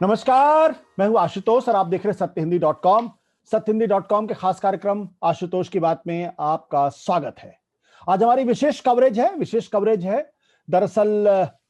नमस्कार, मैं हूं आशुतोष और आप देख रहे हैं सत्यहिंदी.com। सत्यहिंदी.com के खास कार्यक्रम आशुतोष की बात में आपका स्वागत है। आज हमारी विशेष कवरेज है दरअसल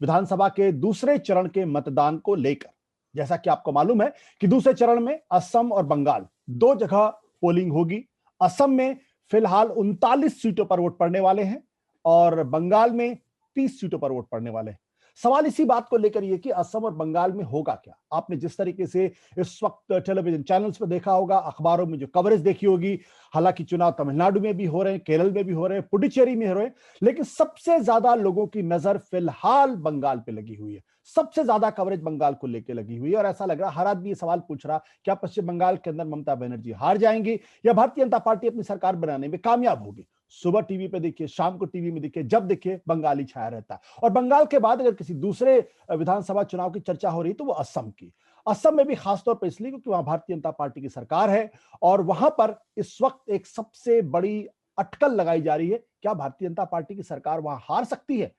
विधानसभा के दूसरे चरण के मतदान को लेकर। जैसा कि आपको मालूम है कि दूसरे चरण में असम और बंगाल दो जगह पोलिंग होगी। असम में फिलहाल 39 सीटों पर वोट पड़ने वाले हैं और बंगाल में 30 सीटों पर वोट पड़ने वाले हैं। सवाल इसी बात को लेकर ये कि असम और बंगाल में होगा क्या। आपने जिस तरीके से इस वक्त टेलीविजन चैनल्स पर देखा होगा, अखबारों में जो कवरेज देखी होगी, हालांकि चुनाव तमिलनाडु में भी हो रहे हैं, केरल में भी हो रहे हैं, पुडुचेरी में हो रहे हैं, लेकिन सबसे ज्यादा लोगों की नजर फिलहाल बंगाल पे लगी हुई है। सबसे ज्यादा कवरेज बंगाल को लेकर लगी हुई है और ऐसा लग रहा हर आदमी ये सवाल पूछ रहा, क्या पश्चिम बंगाल के अंदर ममता बनर्जी हार जाएंगी या भारतीय जनता पार्टी अपनी सरकार बनाने में कामयाब होगी। सुबह टीवी पे देखिए, शाम को टीवी में देखिए, जब देखिए बंगाली छाया रहता है। और बंगाल के बाद अगर किसी दूसरे विधानसभा चुनाव की चर्चा हो रही तो वो असम की। असम में भी खासतौर पर इसलिए क्योंकि वहां भारतीय जनता पार्टी की सरकार है और वहां पर इस वक्त एक सबसे बड़ी अटकल लगाई जा रही है, क्या भारतीय जनता पार्टी की सरकार वहां हार सकती है।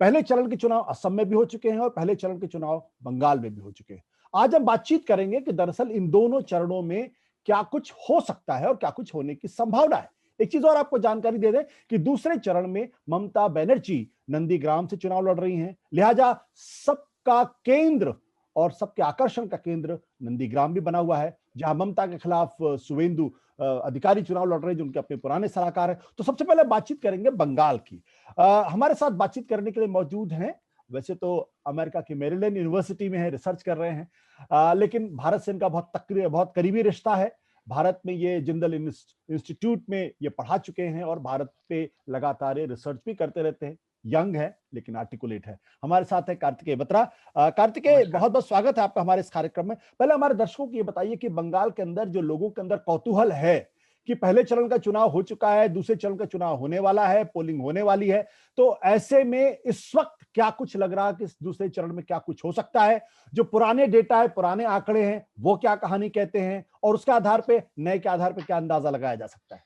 पहले चरण के चुनाव असम में भी हो चुके हैं और पहले चरण के चुनाव बंगाल में भी हो चुके हैं। आज हम बातचीत करेंगे कि दरअसल इन दोनों चरणों में क्या कुछ हो सकता है और क्या कुछ होने की संभावना है। एक चीज और आपको जानकारी दे दें कि दूसरे चरण में ममता बनर्जी नंदीग्राम से चुनाव लड़ रही हैं, लिहाजा सबका केंद्र और सबके आकर्षण का केंद्र नंदीग्राम भी बना हुआ है, जहां ममता के खिलाफ सुवेंदु अधिकारी चुनाव लड़ रहे हैं जो उनके अपने पुराने सलाहकार हैं। तो सबसे पहले बातचीत करेंगे बंगाल की। हमारे साथ बातचीत करने के लिए मौजूद हैं, वैसे तो अमेरिका की मेरीलैंड यूनिवर्सिटी में है, रिसर्च कर रहे हैं, लेकिन भारत से इनका बहुत करीबी रिश्ता है। भारत में ये जिंदल इंस्टीट्यूट में ये पढ़ा चुके हैं और भारत पे लगातार ये रिसर्च भी करते रहते हैं। यंग है लेकिन आर्टिकुलेट है। हमारे साथ है कार्तिकेय बत्रा। कार्तिकेय, बहुत बहुत स्वागत है आपका हमारे इस कार्यक्रम में। पहले हमारे दर्शकों को ये बताइए कि बंगाल के अंदर जो लोगों के अंदर कौतूहल है कि पहले चरण का चुनाव हो चुका है, दूसरे चरण का चुनाव होने वाला है, पोलिंग होने वाली है, तो ऐसे में इस वक्त क्या कुछ लग रहा है कि इस दूसरे चरण में क्या कुछ हो सकता है। जो पुराने डेटा है, पुराने आंकड़े हैं, वो क्या कहानी कहते हैं और उसके आधार पे नए के आधार पे क्या अंदाजा लगाया जा सकता है।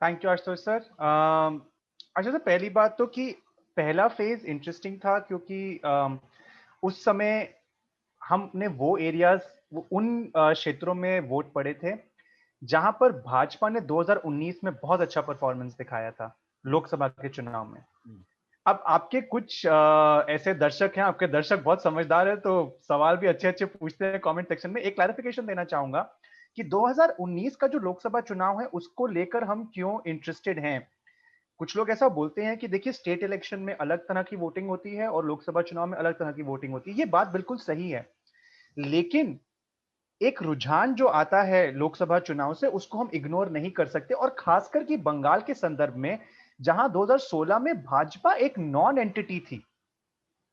Thank you Ashutosh sir. अच्छा, तो पहली बात तो कि पहला फेज इंटरेस्टिंग था क्योंकि उस समय हमने वो एरियाज उन क्षेत्रों में वोट पड़े थे जहां पर भाजपा ने 2019 में बहुत अच्छा परफॉर्मेंस दिखाया था लोकसभा के चुनाव में। अब आपके कुछ ऐसे दर्शक हैं, आपके दर्शक बहुत समझदार है तो सवाल भी अच्छे अच्छे पूछते हैं कमेंट सेक्शन में। एक क्लैरिफिकेशन देना चाहूंगा कि 2019 का जो लोकसभा चुनाव है उसको लेकर हम क्यों इंटरेस्टेड हैं। कुछ लोग ऐसा बोलते हैं कि देखिए, स्टेट इलेक्शन में अलग तरह की वोटिंग होती है और लोकसभा चुनाव में अलग तरह की वोटिंग होती है। ये बात बिल्कुल सही है, लेकिन एक रुझान जो आता है लोकसभा चुनाव से उसको हम इग्नोर नहीं कर सकते। और खासकर कि बंगाल के संदर्भ में, जहां 2016 में भाजपा एक नॉन एंटिटी थी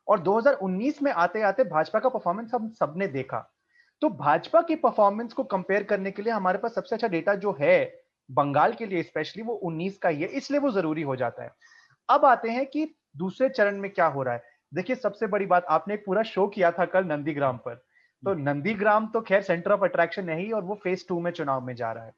और 2019 में आते आते भाजपा का परफॉर्मेंस हम सबने देखा। तो भाजपा की परफॉर्मेंस को कंपेयर करने के लिए हमारे पास सबसे अच्छा डेटा जो है बंगाल के लिए स्पेशली वो 19 का ही है, इसलिए वो जरूरी हो जाता है। अब आते हैं कि दूसरे चरण में क्या हो रहा है। देखिए, सबसे बड़ी बात, आपने एक पूरा शो किया था कल नंदीग्राम पर, तो नंदीग्राम तो खैर सेंटर ऑफ अट्रैक्शन है ही और वो फेज 2 में चुनाव में जा रहा है।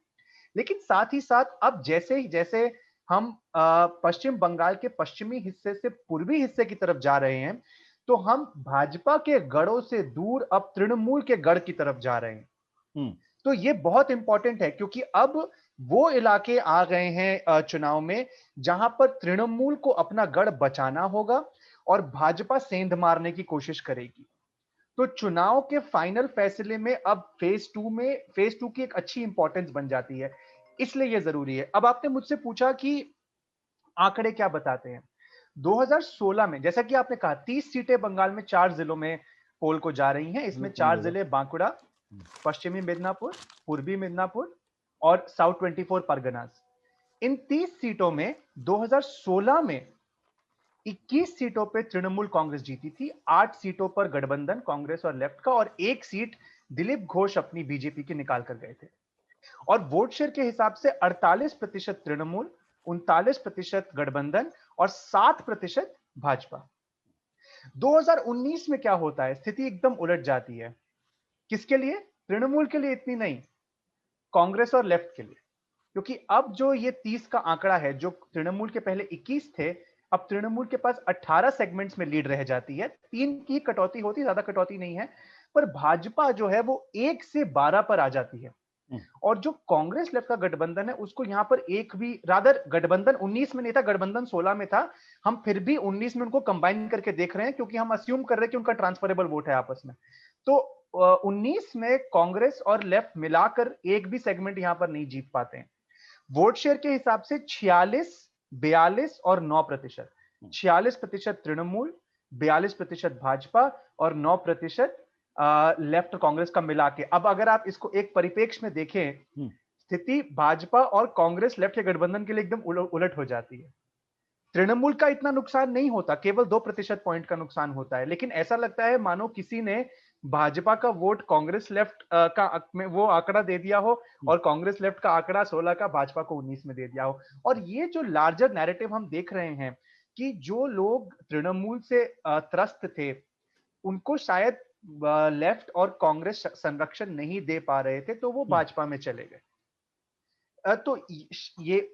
लेकिन साथ ही साथ अब जैसे जैसे हम पश्चिम बंगाल के पश्चिमी हिस्से से पूर्वी हिस्से की तरफ जा रहे हैं, तो हम भाजपा के गढ़ों से दूर अब तृणमूल के गढ़ की तरफ जा रहे हैं। तो ये बहुत इंपॉर्टेंट है क्योंकि अब वो इलाके आ गए हैं चुनाव में जहां पर तृणमूल को अपना गढ़ बचाना होगा और भाजपा सेंध मारने की कोशिश करेगी। तो चुनाव के फाइनल फैसले में अब फेज टू की एक अच्छी इंपॉर्टेंस बन जाती है, इसलिए यह जरूरी है। अब आपने मुझसे पूछा कि आंकड़े क्या बताते हैं। 2016 में जैसा कि आपने कहा 30 सीटें बंगाल में 4 जिलों में पोल को जा रही हैं। इसमें 4 जिले बांकुड़ा, पश्चिमी मिदनापुर, पूर्वी मिदनापुर और साउथ 24 परगनास। इन 30 सीटों में 2016 में 21 सीटों पर तृणमूल कांग्रेस जीती थी, 8 सीटों पर गठबंधन कांग्रेस और लेफ्ट का, और एक सीट दिलीप घोष अपनी बीजेपी की निकाल कर गए थे। और वोट शेयर के हिसाब से 48% तृणमूल, 39% गठबंधन और 7% भाजपा। 2019 में क्या होता है, स्थिति एकदम उलट जाती है। किसके लिए? तृणमूल के लिए इतनी नहीं, कांग्रेस और लेफ्ट के लिए। क्योंकि अब जो ये 30 का आंकड़ा है, जो तृणमूल के पहले 21 थे, अब तृणमूल के पास 18 सेगमेंट्स में लीड रह जाती है। 3 की कटौती होती, ज्यादा कटौती नहीं है। पर भाजपा जो है वो 1 से 12 पर आ जाती है। और जो कांग्रेस लेफ्ट का गठबंधन है उसको यहाँ पर एक भी, रादर गठबंधन 19 में नहीं था, गठबंधन 16 में था, हम फिर भी 19 में उनको कंबाइन करके देख रहे हैं क्योंकि हम अस्यूम कर रहे हैं कि उनका ट्रांसफरेबल वोट है आपस में। तो 19 में कांग्रेस और लेफ्ट मिलाकर एक भी सेगमेंट यहां पर नहीं जीत पाते हैं। वोट शेयर के हिसाब से 46, 42 और 9%। 46% तृणमूल, 42% भाजपा और 9% लेफ्ट कांग्रेस का मिला के। अब अगर आप इसको एक परिप्रेक्ष्य में देखें, स्थिति भाजपा और कांग्रेस लेफ्ट के गठबंधन के लिए एकदम उलट हो जाती है। तृणमूल का इतना नुकसान नहीं होता, केवल 2% पॉइंट का नुकसान होता है, लेकिन ऐसा लगता है मानो किसी ने भाजपा का वोट कांग्रेस लेफ्ट का में वो आंकड़ा दे दिया हो और कांग्रेस लेफ्ट का आंकड़ा 16 का भाजपा को 19 में दे दिया हो। और ये जो लार्जर नैरेटिव हम देख रहे हैं कि जो लोग तृणमूल से त्रस्त थे उनको शायद लेफ्ट और कांग्रेस संरक्षण नहीं दे पा रहे थे, तो वो भाजपा में चले गए। तो ये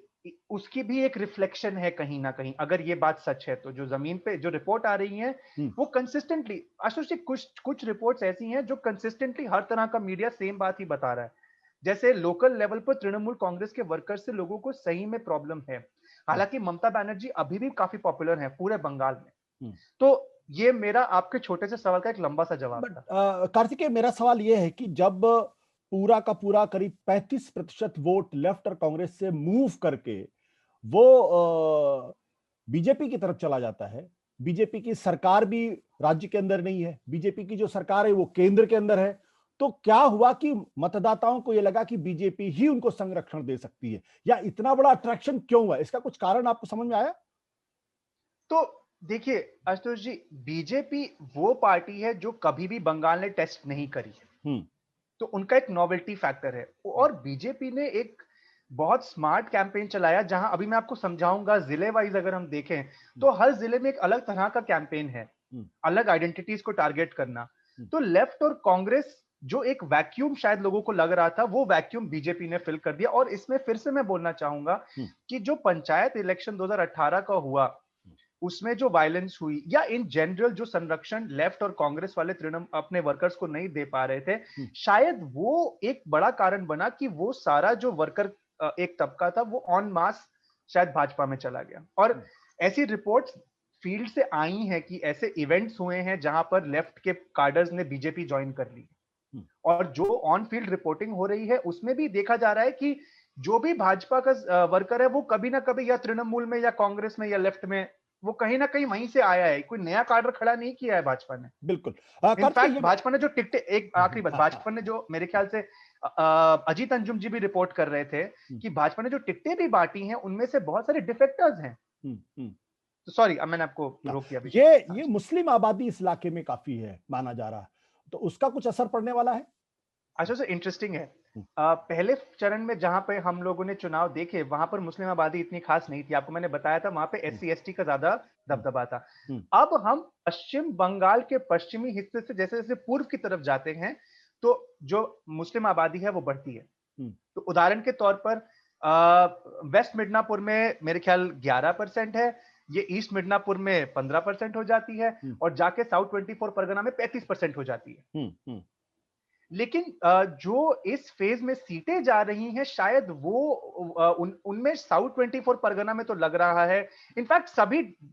उसकी भी एक रिफ्लेक्शन है कहीं ना कहीं, अगर ये बात सच है तो। जो जमीन पे जो रिपोर्ट आ रही है वो कंसिस्टेंटली, आशुष जी, कुछ रिपोर्ट्स ऐसी हैं जो कंसिस्टेंटली हर तरह का मीडिया सेम बात ही बता रहा है। जैसे लोकल लेवल पर तृणमूल कांग्रेस के वर्कर्स से लोगों को सही में प्रॉब्लम है। हालांकि ममता बनर्जी अभी भी काफी पॉपुलर है पूरे बंगाल में। तो ये मेरा आपके छोटे से सवाल का एक लंबा सा जवाब था। कार्तिकेय, मेरा सवाल यह है कि जब पूरा का पूरा करीब 35% वोट लेफ्ट और कांग्रेस से मूव करके वो बीजेपी की तरफ चला जाता है, बीजेपी की सरकार भी राज्य के अंदर नहीं है, बीजेपी की जो सरकार है वो केंद्र के अंदर है, तो क्या हुआ कि मतदाताओं को यह लगा कि बीजेपी ही उनको संरक्षण दे सकती है, या इतना बड़ा अट्रैक्शन क्यों हुआ? इसका कुछ कारण आपको समझ में आया? तो देखिए आशुतोष जी, बीजेपी वो पार्टी है जो कभी भी बंगाल ने टेस्ट नहीं करी है, तो उनका एक नॉवेल्टी फैक्टर है। और बीजेपी ने एक बहुत स्मार्ट कैंपेन चलाया, जहां अभी मैं आपको समझाऊंगा। जिले वाइज अगर हम देखें तो हर जिले में एक अलग तरह का कैंपेन है, अलग आइडेंटिटीज को टारगेट करना। तो लेफ्ट और कांग्रेस, जो एक वैक्यूम शायद लोगों को लग रहा था, वो वैक्यूम बीजेपी ने फिल कर दिया। और इसमें फिर से मैं बोलना चाहूंगा कि जो पंचायत इलेक्शन 2018 का हुआ, उसमें जो वायलेंस हुई, या इन जनरल जो संरक्षण लेफ्ट और कांग्रेस वाले तृणमूल अपने वर्कर्स को नहीं दे पा रहे थे, शायद वो एक बड़ा कारण बना कि वो सारा जो वर्कर एक तबका था वो ऑन मास शायद भाजपा में चला गया। और ऐसी रिपोर्ट्स फील्ड से आई हैं कि ऐसे इवेंट्स हुए हैं जहां पर लेफ्ट के कार्डर्स ने बीजेपी ज्वाइन कर ली। और जो ऑन फील्ड रिपोर्टिंग हो रही है उसमें भी देखा जा रहा है कि जो भी भाजपा का वर्कर है वो कभी ना कभी या तृणमूल में या कांग्रेस में या लेफ्ट में, वो कहीं ना कहीं वहीं से आया है। कोई नया कार्डर खड़ा नहीं किया है भाजपा ने। बिल्कुल। इनफैक्ट भाजपा ने जो टिकटें, एक आखिरी बात, भाजपा ने जो, मेरे ख्याल से अजीत अंजुम जी भी रिपोर्ट कर रहे थे कि भाजपा ने जो टिकटें भी बांटी हैं उनमें से बहुत सारे डिफेक्टर्स हैं। तो सॉरी, अब मैंने आपको रोक दिया। ये मुस्लिम आबादी इस इलाके में काफी है माना जा रहा है, तो उसका कुछ असर पड़ने वाला है? अच्छा, से इंटरेस्टिंग है। पहले चरण में जहां पे हम लोगों ने चुनाव देखे, वहां पर मुस्लिम आबादी इतनी खास नहीं थी। आपको मैंने बताया था वहां पे SC ST का ज्यादा दबदबा था। अब हम पश्चिम बंगाल के पश्चिमी हिस्से से जैसे जैसे पूर्व की तरफ जाते हैं तो जो मुस्लिम आबादी है वो बढ़ती है। तो उदाहरण के तौर पर वेस्ट मिदनापुर में मेरे ख्याल 11% है, ये ईस्ट मिदनापुर में 15% हो जाती है, और जाके साउथ 24 परगना में 35% हो जाती है। लेकिन जो इस फेज में सीटें जा रही हैं, शायद वो उनमें साउथ 24 परगना में तो लग रहा है। इनफैक्ट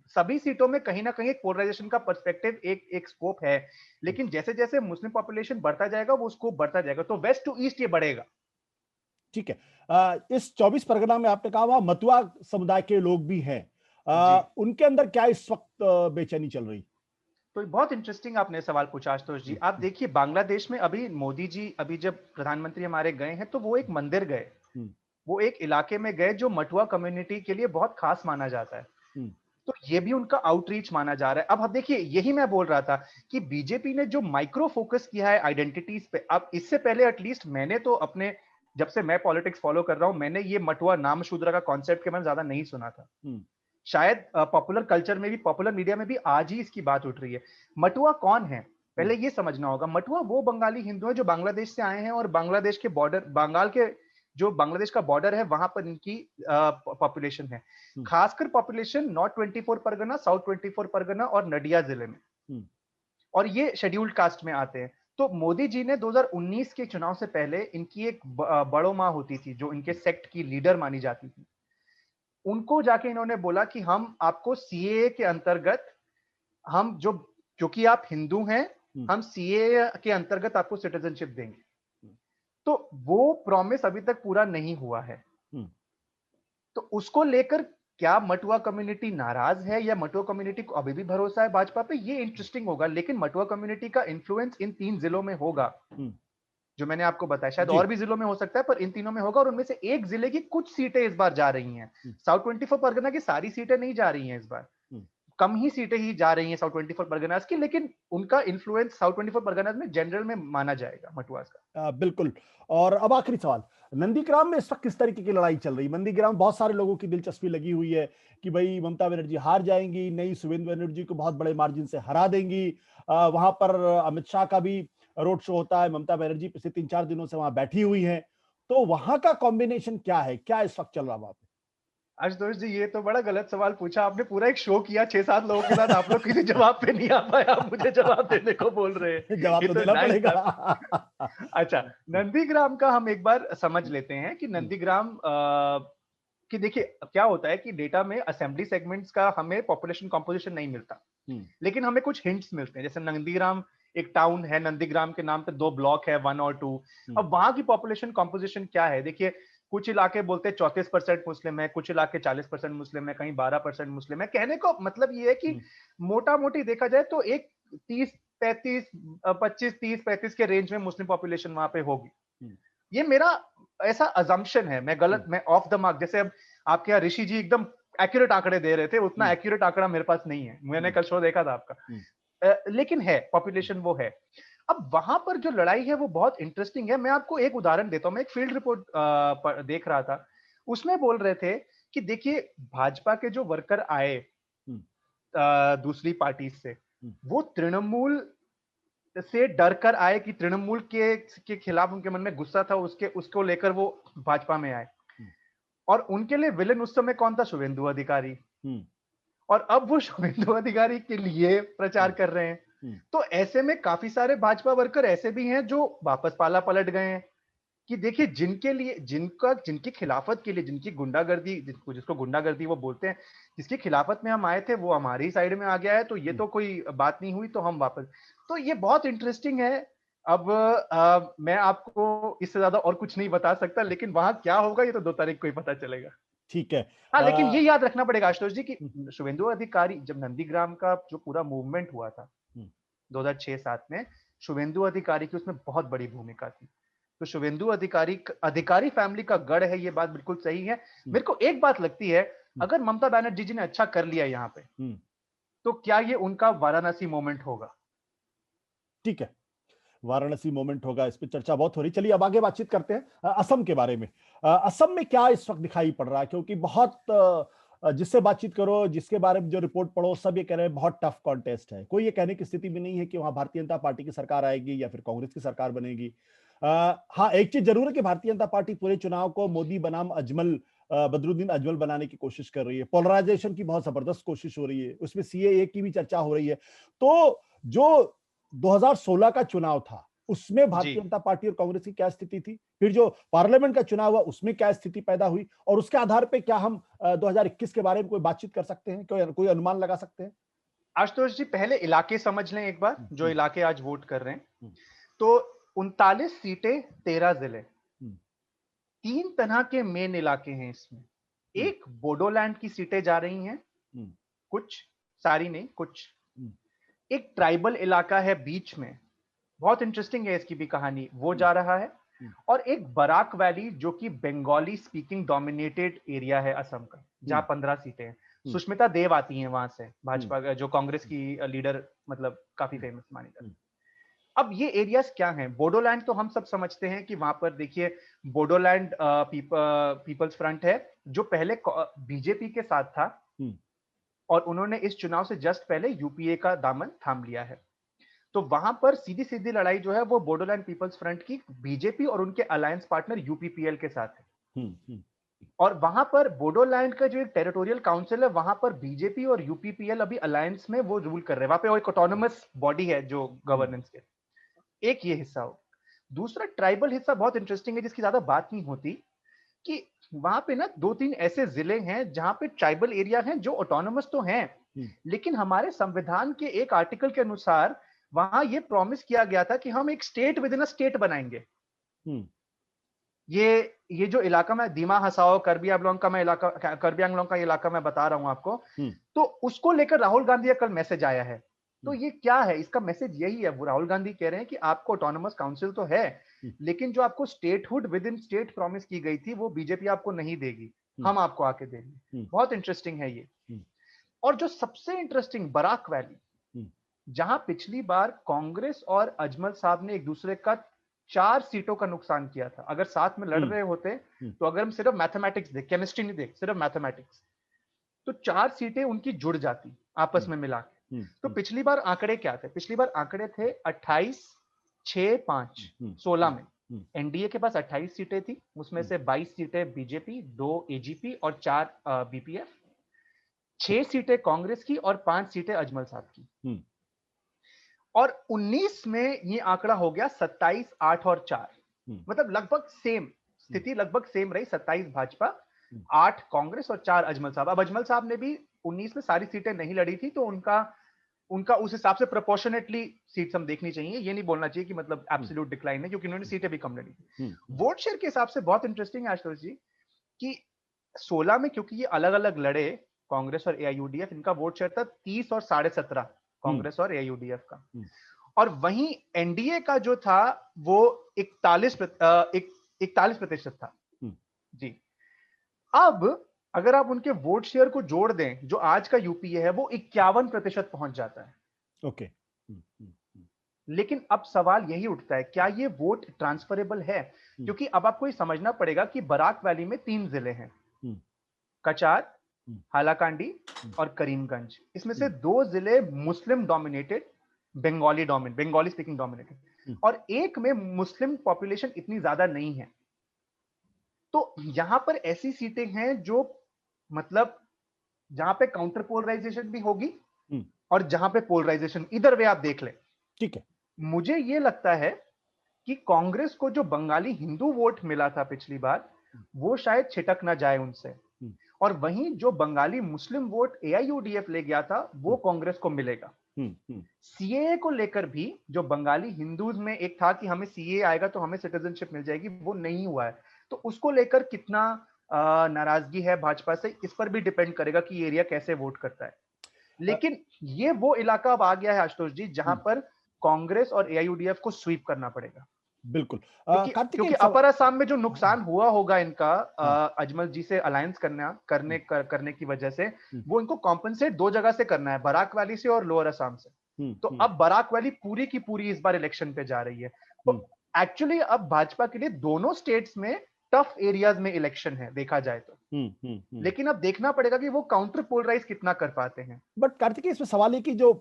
सभी सीटों में कहीं ना कहीं एक पोलराइजेशन का पर्सपेक्टिव, एक स्कोप है। लेकिन जैसे जैसे मुस्लिम पॉपुलेशन बढ़ता जाएगा वो स्कोप बढ़ता जाएगा, तो वेस्ट टू ईस्ट ये बढ़ेगा। ठीक है। इस 24 परगना में आपने कहा वहां मतुआ समुदाय के लोग भी हैं, उनके अंदर क्या इस वक्त बेचैनी चल रही? तो बहुत इंटरेस्टिंग आपने सवाल पूछा आशुतोष जी। आप देखिए, बांग्लादेश में अभी मोदी जी अभी जब प्रधानमंत्री हमारे गए हैं तो वो एक मंदिर गए, वो एक इलाके में गए जो मटुआ कम्युनिटी के लिए बहुत खास माना जाता है। तो ये भी उनका आउटरीच माना जा रहा है। अब देखिए, यही मैं बोल रहा था कि बीजेपी ने जो माइक्रो फोकस किया है आइडेंटिटीज पे, अब इससे पहले एटलीस्ट मैंने तो अपने, जब से मैं पॉलिटिक्स फॉलो कर रहा हूं, मैंने ये मटुआ नाम शूद्र का कॉन्सेप्ट के मैंने ज्यादा नहीं सुना था। शायद पॉपुलर कल्चर में भी, पॉपुलर मीडिया में भी आज ही इसकी बात उठ रही है। मटुआ कौन है पहले ये समझना होगा। मटुआ वो बंगाली हिंदू है जो बांग्लादेश से आए हैं, और बांग्लादेश के बॉर्डर, बंगाल के जो बांग्लादेश का बॉर्डर है वहां पर इनकी पॉपुलेशन है। खासकर population north 24 Pargana, south 24 Pargana और नडिया जिले में, और ये शेड्यूल्ड कास्ट में आते हैं। तो मोदी जी ने 2019 के चुनाव से पहले इनकी एक बड़ो माँ होती थी जो इनके सेक्ट की लीडर मानी जाती थी, उनको जाके इन्होंने बोला कि हम आपको सीएए के अंतर्गत हम जो, क्योंकि आप हिंदू हैं, हम सीएए के अंतर्गत आपको सिटीजनशिप देंगे। तो वो प्रॉमिस अभी तक पूरा नहीं हुआ है। तो उसको लेकर क्या मटुआ कम्युनिटी नाराज है या मटुआ कम्युनिटी को अभी भी भरोसा है भाजपा पे, ये इंटरेस्टिंग होगा। लेकिन मटुआ कम्युनिटी का इन्फ्लुएंस इन 3 जिलों में होगा जो मैंने आपको बताया, शायद और भी जिलों में हो सकता है, पर इन तीनों में होगा। और उनमें से एक जिले की कुछ सीटें इस बार जा रही हैं। साउथ 24 परगना की सारी सीटें नहीं जा रही हैं इस बार, कम ही सीटें ही जा रही हैं साउथ 24 परगनास की, लेकिन उनका इन्फ्लुएंस साउथ 24 परगनास में जनरल में माना जाएगा मटुआस का। बिल्कुल। और अब आखिरी सवाल, नंदीग्राम में इस वक्त किस तरीके की लड़ाई चल रही है? नंदीग्राम बहुत सारे लोगों की दिलचस्पी लगी हुई है कि भाई ममता बनर्जी हार जाएंगी, नई शुवेंदु बनर्जी को बहुत बड़े मार्जिन से हरा देंगी। वहां पर अमित शाह का भी रोड शो होता है, ममता बनर्जी पिछले 3-4 दिनों से वहां बैठी हुई हैं। तो वहां का कॉम्बिनेशन क्या है, क्या इस वक्त चल रहा वहां पे? आशुतोष जी, ये तो बड़ा गलत सवाल पूछा आपने। पूरा एक शो किया 6-7 लोगों के साथ, आप लोग किसी जवाब पे नहीं आ पाए, आप मुझे जवाब देने को बोल रहे हैं। जवाब ये तो तो देना नाइस पड़ेगा। था। अच्छा, नंदीग्राम का हम एक बार समझ लेते हैं कि नंदीग्राम कि देखिए क्या होता है कि डेटा में असेंबली सेगमेंट्स का हमें पॉपुलेशन कंपोजिशन नहीं मिलता, लेकिन हमें कुछ हिंट्स मिलते हैं। जैसे नंदीग्राम एक टाउन है, नंदीग्राम के नाम पे 2 ब्लॉक है, 1 और 2। अब वहां की पॉपुलेशन कंपोजिशन क्या है? देखिए, कुछ इलाके बोलते हैं 34% मुस्लिम है, कुछ इलाके 40% मुस्लिम है, कहीं 12% मुस्लिम है। कहने को मतलब ये है कि मोटा मोटी देखा जाए तो एक 30-35 25-30-35 के रेंज में मुस्लिम पॉपुलेशन वहां पे होगी। ये मेरा ऐसा अजम्पशन है, मैं गलत, मैं ऑफ द मार्क। जैसे अब आपके यहाँ ऋषि जी एकदम एक्यूरेट आंकड़े दे रहे थे, उतना एक्यूरेट आंकड़ा मेरे पास नहीं है। मैंने कल शो देखा था आपका, लेकिन है पॉपुलेशन वो है। अब वहां पर जो लड़ाई है वो बहुत इंटरेस्टिंग है। मैं आपको एक उदाहरण देता हूं। मैं एक फील्ड रिपोर्ट देख रहा था, उसमें बोल रहे थे कि देखिए भाजपा के जो वर्कर आए दूसरी पार्टी से, वो तृणमूल से डर कर आए कि तृणमूल के खिलाफ उनके मन में गुस्सा था, उसको लेकर वो भाजपा में आए। और उनके लिए विलेन उस समय कौन था? शुभेंदु अधिकारी। और अब वो शुभेंदु अधिकारी के लिए प्रचार कर रहे हैं। तो ऐसे में काफी सारे भाजपा वर्कर ऐसे भी हैं जो वापस पाला पलट गए हैं कि देखिए जिनके लिए, जिनकी खिलाफत के लिए, जिनकी गुंडागर्दी, जिसको गुंडागर्दी वो बोलते हैं, जिसकी खिलाफत में हम आए थे वो हमारी साइड में आ गया है, तो ये तो कोई बात नहीं हुई, तो हम वापस। तो ये बहुत इंटरेस्टिंग है। अब मैं आपको इससे ज्यादा और कुछ नहीं बता सकता, लेकिन वहां क्या होगा ये तो 2 तारीख को ही पता चलेगा। ठीक है। हाँ, लेकिन ये याद रखना पड़ेगा आशुतोष जी कि शुभेंदु अधिकारी, जब नंदीग्राम का जो पूरा मूवमेंट हुआ था 2006-7 में, शुभेंदु अधिकारी की उसमें बहुत बड़ी भूमिका थी। तो शुभेंदु अधिकारी फैमिली का गढ़ है, ये बात बिल्कुल सही है। मेरे को एक बात लगती है, अगर ममता बनर्जी जी ने अच्छा कर लिया यहाँ पे, तो क्या ये उनका वाराणसी मोमेंट होगा? ठीक है, वाराणसी मोमेंट होगा, इस पे चर्चा बहुत हो रही। चलिए अब आगे बातचीत करते हैं असम के बारे में। असम में क्या इस वक्त दिखाई पड़ रहा है? क्योंकि बहुत जिससे बातचीत करो, जिसके बारे में जो रिपोर्ट पढ़ो, सब ये कह रहे हैं बहुत टफ कॉन्टेस्ट है। कोई ये कहने की स्थिति भी नहीं है कि वहां भारतीय जनता पार्टी की सरकार आएगी या फिर कांग्रेस की सरकार बनेगी। हाँ, एक चीज जरूर है कि भारतीय जनता पार्टी पूरे चुनाव को मोदी बनाम अजमल, बदरुद्दीन अजमल बनाने की कोशिश कर रही है। पोलराइजेशन की बहुत जबरदस्त कोशिश हो रही है, उसमें सीएए की भी चर्चा हो रही है। तो जो 2016 का चुनाव था उसमें भारतीय जनता पार्टी और कांग्रेस की क्या स्थिति थी, फिर जो पार्लियामेंट का चुनाव हुआ उसमें क्या स्थिति पैदा हुई, और उसके आधार पे क्या हम 2021 के बारे में कोई बातचीत कर सकते हैं, कोई अनुमान लगा सकते हैं? आशुतोष जी, पहले इलाके समझ लें एक बार, जो इलाके आज वोट कर रहे हैं। तो 39 सीटें, 13 जिले, 3 तरह के मेन इलाके हैं इसमें। एक बोडोलैंड की सीटें जा रही हैं, कुछ, सारी नहीं, कुछ। एक ट्राइबल इलाका है बीच में, बहुत इंटरेस्टिंग है इसकी भी कहानी, वो जा रहा है। और एक बराक वैली जो कि बंगाली स्पीकिंग डोमिनेटेड एरिया है असम का, जहां 15 सीटें हैं। सुष्मिता देव आती हैं वहां से, भाजपा जो कांग्रेस की लीडर, मतलब काफी फेमस मानी जाती है। अब ये एरियाज क्या हैं? बोडोलैंड तो हम सब समझते हैं कि वहां पर देखिए बोडोलैंड पीपल्स फ्रंट है, जो पहले बीजेपी के साथ था, और उन्होंने इस चुनाव से जस्ट पहले यूपीए का दामन थाम लिया है। तो वहां पर सीधी सीधी लड़ाई जो है वो बोडोलैंड पीपल्स फ्रंट की बीजेपी और उनके अलायंस पार्टनर यूपीपीएल के साथ है। और वहां पर बोडोलैंड का जो एक टेरिटोरियल काउंसिल है, वहां पर बीजेपी और यूपीपीएल अभी अलायंस में वो रूल कर रहे हैं। वहां पे एक ऑटोनोमस बॉडी है जो गवर्नेंस के। एक ये हिस्सा हो। दूसरा ट्राइबल हिस्सा बहुत इंटरेस्टिंग है, जिसकी ज्यादा बात नहीं होती, कि वहां पे ना 2-3 ऐसे जिले हैं जहां पे ट्राइबल एरिया हैं जो ऑटोनोमस तो हैं, लेकिन हमारे संविधान के एक आर्टिकल के अनुसार वहां ये प्रॉमिस किया गया था कि हम एक state with in a state बनाएंगे। ये जो इलाका मैं दीमा हसाओ करबी आंगलोंग का मैं इलाका, करबी आंगलोंग का इलाका मैं बता रहा हूं आपको, तो उसको लेकर राहुल गांधी का कल मैसेज आया है। तो ये क्या है, इसका मैसेज यही है, वो राहुल गांधी कह रहे हैं कि आपको ऑटोनोमस काउंसिल तो है, लेकिन जो आपको statehood with in state promise की गई थी वो बीजेपी आपको नहीं देगी, हम आपको आके देंगे। बहुत इंटरेस्टिंग है ये। और जो सबसे इंटरेस्टिंग, बराक वैली, जहां पिछली बार कांग्रेस और अजमल साहब ने एक दूसरे का 4 सीटों का नुकसान किया था। अगर साथ में लड़ रहे होते तो अगर हम सिर्फ मैथमेटिक्स देख, केमिस्ट्री नहीं देख, सिर्फ मैथमेटिक्स, तो 4 सीटें उनकी जुड़ जाती आपस में मिला के। तो पिछली बार आंकड़े क्या थे? पिछली बार आंकड़े थे 28, 6, 5, 16 में एनडीए के पास 28 सीटें थी, उसमें से 22 सीटें बीजेपी, 2 एजीपी और 4 बीपीएफ, 6 सीटें कांग्रेस की और 5 सीटें अजमल साहब की। और 19 में ये आंकड़ा हो गया 27, 8 और 4, मतलब लगभग सेम स्थिति, लगभग सेम रही, 27 भाजपा, 8 कांग्रेस और 4 अजमल साहब। अब अजमल साहब ने भी 19 में सारी सीटें नहीं लड़ी थी, तो उनका उस हिसाब से प्रोपोर्शनेटली सीट्स हम देखनी चाहिए, ये नहीं बोलना चाहिए कि मतलब एब्सोल्यूट डिक्लाइन है, क्योंकि उन्होंने सीटें भी कम लड़ी थी। वोट शेयर के हिसाब से बहुत इंटरेस्टिंग है आशुतोष जी, कि 16 में क्योंकि ये अलग अलग लड़े, कांग्रेस और एआईयूडीएफ, इनका वोट शेयर था 30 और 17.5 कांग्रेस और एआईयूडीएफ का, और वहीं एनडीए का जो था वो 41% था जी। अब अगर आप उनके वोट शेयर को जोड़ दें, जो आज का यूपीए है वो 51% पहुंच जाता है। ओके। लेकिन अब सवाल यही उठता है, क्या ये वोट ट्रांसफरेबल है? क्योंकि अब आपको ये समझना पड़ेगा कि बराक वैली में 3 जिले हैं, कचार, हालाकांडी और करीमगंज। इसमें से 2 जिले Muslim dominated, Bengali speaking dominated, और एक में मुस्लिम पॉपुलेशन इतनी ज्यादा नहीं है। तो यहां पर ऐसी सीटें हैं जो मतलब जहां पे काउंटर पोलराइजेशन भी होगी और जहां पे पोलराइजेशन, इधर वे आप देख लें। ठीक है। मुझे यह लगता है कि कांग्रेस को जो बंगाली हिंदू वोट मिला था पिछली बार, वो शायद छिटक ना जाए उनसे, और वहीं जो बंगाली मुस्लिम वोट एआईयूडीएफ ले गया था वो कांग्रेस को मिलेगा। सीएए को लेकर भी जो बंगाली हिंदूज में एक था कि हमें सीएए आएगा तो हमें सिटीजनशिप मिल जाएगी, वो नहीं हुआ है, तो उसको लेकर कितना नाराजगी है भाजपा से, इस पर भी डिपेंड करेगा कि ये एरिया कैसे वोट करता है। लेकिन ये वो इलाका अब आ गया है आशुतोष जी जहां पर कांग्रेस और एआईयूडीएफ को स्वीप करना पड़ेगा। बिल्कुल। क्योंकि अपर असम में जो नुकसान हुआ होगा इनका अजमल जी से अलायंस करने की वजह से, वो इनको कॉम्पनसेट 2 जगह से करना है, बराक वैली से और लोअर असम से। तो अब बराक वैली पूरी की पूरी इस बार इलेक्शन पे जा रही है। तो एक्चुअली अब भाजपा के लिए दोनों स्टेट्स में टफ एरियाज में इलेक्शन है देखा जाए तो। लेकिन अब देखना पड़ेगा कि वो काउंटर पोलराइज कितना कर पाते हैं। बट कार्तिक, इसमें सवाल है कि जो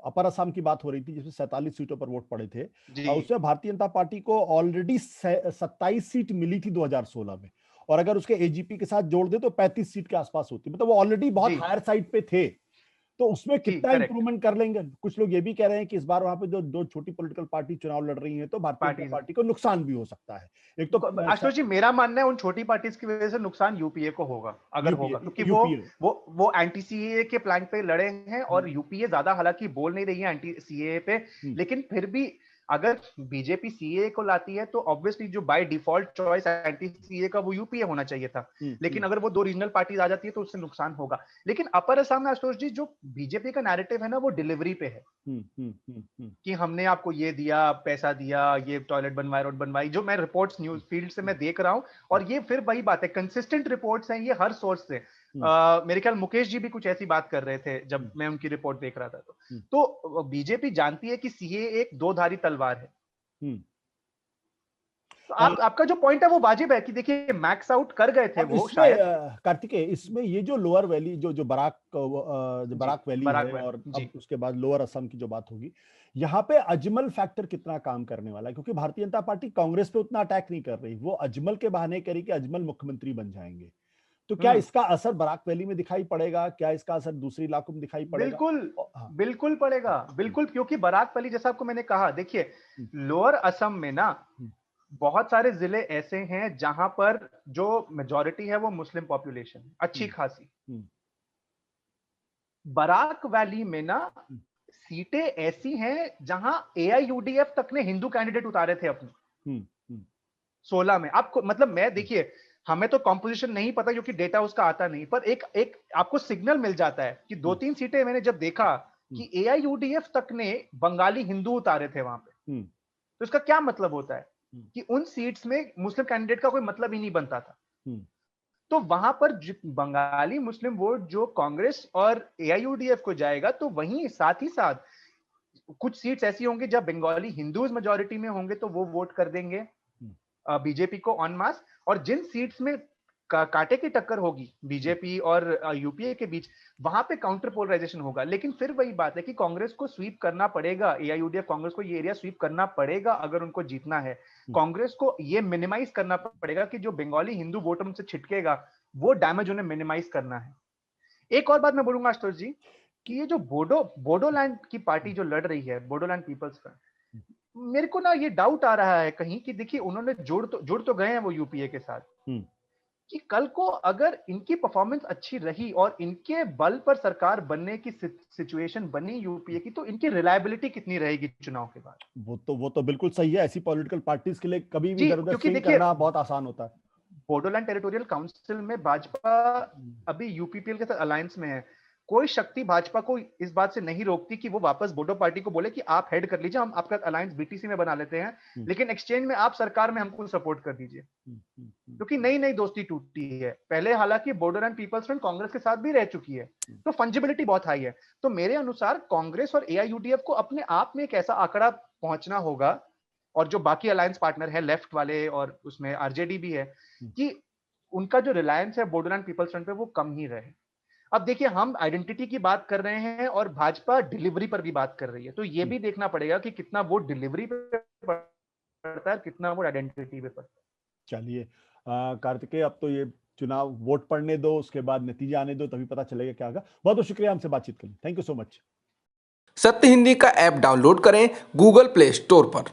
अपर असम की बात हो रही थी जिसमें 47 सीटों पर वोट पड़े थे, उसमें भारतीय जनता पार्टी को ऑलरेडी 27 सीट मिली थी 2016 में, और अगर उसके एजीपी के साथ जोड़ दे तो 35 सीट के आसपास होती, मतलब वो ऑलरेडी बहुत हायर साइड पे थे। तो उसमें कितना इंप्रूवमेंट कर लेंगे? कुछ लोग ये भी कह रहे हैं कि इस बार वहां पे जो 2 छोटी पॉलिटिकल पार्टी चुनाव लड़ रही हैं तो भारतीय जनता पार्टी को नुकसान भी हो सकता है। एक तो आशुतोष जी, मेरा मानना है उन छोटी पार्टीज की वजह से नुकसान यूपीए को होगा, अगर होगा, क्योंकि वो एंटी सीएए के प्लान पे लड़े हैं, और यूपीए ज्यादा हालांकि बोल नहीं रही है एंटी सीएए पे, लेकिन फिर भी अगर बीजेपी सीएए को लाती है तो ऑब्वियसली जो by default choice anti CAA का वो यूपीए होना चाहिए था। लेकिन अगर वो 2 रीजनल पार्टीज आ जाती है तो उससे नुकसान होगा। लेकिन अपर असम में आशुतोष जी जो बीजेपी का नैरेटिव है ना, वो डिलीवरी पे है कि हमने आपको ये दिया, पैसा दिया, ये टॉयलेट बनवाए, रोड बनवाई, जो मैं रिपोर्ट्स न्यूज फील्ड से मैं देख रहा हूं, और ये फिर वही बात है, कंसिस्टेंट रिपोर्ट्स हैं ये हर सोर्स से। मेरे ख्याल मुकेश जी भी कुछ ऐसी बात कर रहे थे जब मैं उनकी रिपोर्ट देख रहा था। तो बीजेपी जानती है कि सीए एक 2-धारी तलवार है। तो आपका जो पॉइंट है वो वाजिब है कि देखिए मैक्स आउट कर गए थे वो शायद। कार्तिकेय, इसमें ये जो लोअर वैली जो बराक वैली है, और अब उसके बाद लोअर असम की जो बात होगी, यहाँ पे अजमल फैक्टर कितना काम करने वाला है? क्योंकि भारतीय जनता पार्टी कांग्रेस पे उतना अटैक नहीं कर रही, वो अजमल के बहाने करी कि अजमल मुख्यमंत्री बन जाएंगे। तो क्या इसका असर बराक वैली में दिखाई पड़ेगा, क्या इसका असर दूसरी इलाकों में दिखाई पड़ेगा? बिल्कुल हाँ। बिल्कुल पड़ेगा, बिल्कुल, क्योंकि बराक वैली जैसा आपको मैंने कहा, देखिए लोअर असम में ना बहुत सारे जिले ऐसे हैं जहां पर जो मेजॉरिटी है वो मुस्लिम पॉपुलेशन अच्छी खासी। बराक वैली में ना सीटें ऐसी हैं जहां एआईयूडीएफ तक ने हिंदू कैंडिडेट उतारे थे अपने 16 में। आपको मतलब मैं देखिए, हमें तो कॉम्पोजिशन नहीं पता क्योंकि डेटा उसका आता नहीं, पर एक आपको सिग्नल मिल जाता है कि 2-3 सीटें मैंने जब देखा कि एआईयूडीएफ तक ने बंगाली हिंदू उतारे थे वहां पे, तो इसका क्या मतलब होता है कि उन सीट्स में मुस्लिम कैंडिडेट का कोई मतलब ही नहीं बनता था। तो वहां पर बंगाली मुस्लिम वोट जो कांग्रेस और एआईयूडीएफ को जाएगा, तो वहीं साथ ही साथ कुछ सीट्स ऐसी होंगी जब बंगाली हिंदूज मेजॉरिटी में होंगे तो वो वोट कर देंगे बीजेपी को ऑन मास। और जिन सीट्स में कांटे की टक्कर होगी बीजेपी और यूपीए के बीच, वहां पे काउंटर पोलराइजेशन होगा। लेकिन फिर वही बात है कि कांग्रेस को स्वीप करना पड़ेगा, एआईयूडीएफ कांग्रेस को ये एरिया स्वीप करना पड़ेगा अगर उनको जीतना है। कांग्रेस को ये मिनिमाइज करना पड़ेगा कि जो बंगाली हिंदू वोट उनसे छिटकेगा वो डैमेज उन्हें मिनिमाइज करना है। एक और बात मैं बोलूंगा आशुतोष जी कि ये जो बोडोलैंड की पार्टी जो लड़ रही है, बोडोलैंड पीपल्स फ्रंट, मेरे को ना ये डाउट आ रहा है कहीं कि देखिए उन्होंने जुड़ तो गए हैं वो यूपीए के साथ, कि कल को अगर इनकी परफॉर्मेंस अच्छी रही और इनके बल पर सरकार बनने की सिचुएशन बनी यूपीए की, तो इनकी रिलायबिलिटी कितनी रहेगी चुनाव के बाद? वो तो बिल्कुल सही है। ऐसी पॉलिटिकल पार्टीज के लिए कभी भी इधर उधर स्विंग करना बहुत आसान होता है। बोडोलैंड टेरिटोरियल काउंसिल में भाजपा अभी यूपीपीएल के साथ अलायंस में है। कोई शक्ति भाजपा को इस बात से नहीं रोकती कि वो वापस बोडो पार्टी को बोले कि आप हेड कर लीजिए, हम आपका अलायंस बीटीसी में बना लेते हैं, लेकिन एक्सचेंज में आप सरकार में हमको सपोर्ट कर दीजिए, क्योंकि नई नई दोस्ती टूटती है। पहले हालांकि बोडोलैंड पीपल्स फ्रंट कांग्रेस के साथ भी रह चुकी है, तो फंजिबिलिटी बहुत हाई है। तो मेरे अनुसार कांग्रेस और एआईयूडीएफ को अपने आप में एक ऐसा आंकड़ा पहुंचना होगा, और जो बाकी अलायंस पार्टनर है लेफ्ट वाले और उसमें आरजेडी भी है, कि उनका जो रिलायंस है बोडोलैंड पीपल्स फ्रंट पे वो कम ही रहे। अब देखिए हम आइडेंटिटी की बात कर रहे हैं और भाजपा डिलीवरी पर भी बात कर रही है, तो ये भी देखना पड़ेगा कि कितना वोट डिलीवरी पे पड़ता है, कितना वोट आइडेंटिटी पे पड़ता है। चलिए कार्तिकेय, अब तो ये चुनाव वोट पड़ने दो, उसके बाद नतीजा आने दो, तभी पता चलेगा क्या होगा। बहुत बहुत शुक्रिया हमसे बातचीत करने, थैंक यू सो मच। सत्य हिंदी का ऐप डाउनलोड करें गूगल प्ले स्टोर पर।